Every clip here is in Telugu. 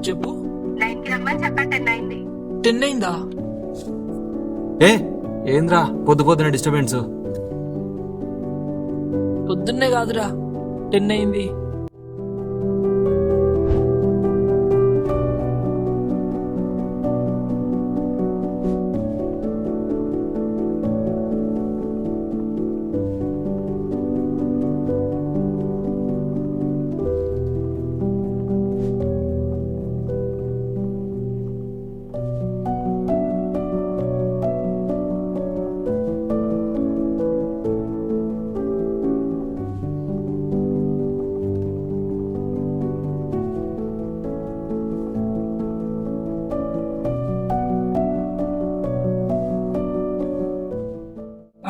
చెప్పు. 9కి రమ్మని చెప్పా, 10 అయింది. 10 అయిందా? ఏంద్రా పొద్దున డిస్టర్బెన్స్? పొద్దున్నే కాదురా, 10 అయింది.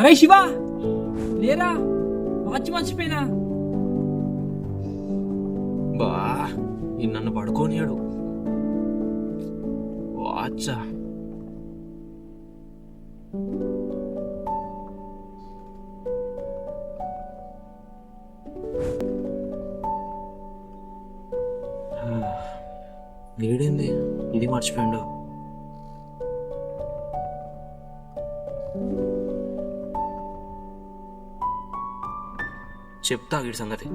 అరే శివ, లేరా, వాచ్ మర్చిపోయినా. బా ఈ నన్ను పడుకోనియాడు. వాచ్చా వీడేంది ఇది మర్చిపోయాడు. చెప్తా వీడి సంగతి.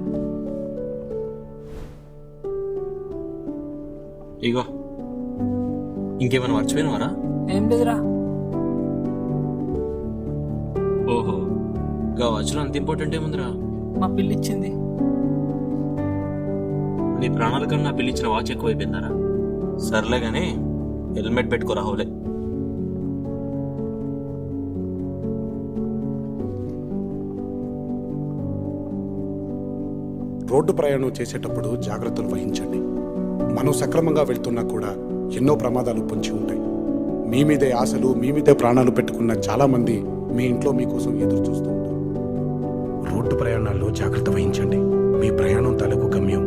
ఇగో ఇంకేమైనా మర్చిపోయినవారా? ఏం లేదురా. ఓహో, గా వాచ్లో అంత ఇంపార్టెంట్ ఏముందిరా? మా పిల్లిచ్చింది. నీ ప్రాణాల కన్నా పిల్లిచ్చిన వాచ్ ఎక్కువైపోయిందారా? సర్లే గానీ హెల్మెట్ పెట్టుకోరా. హోలే రోడ్డు ప్రయాణం చేసేటప్పుడు జాగ్రత్తలు వహించండి. మనం సక్రమంగా వెళ్తున్నా కూడా ఎన్నో ప్రమాదాలు పొంచి ఉంటాయి. మీ మీదే ఆశలు, మీ మీదే ప్రాణాలు పెట్టుకున్న చాలామంది మీ ఇంట్లో మీకోసం ఎదురు చూస్తూ ఉంటారు. రోడ్డు ప్రయాణాల్లో జాగ్రత్త వహించండి. మీ ప్రయాణం తాలూకు గమ్యం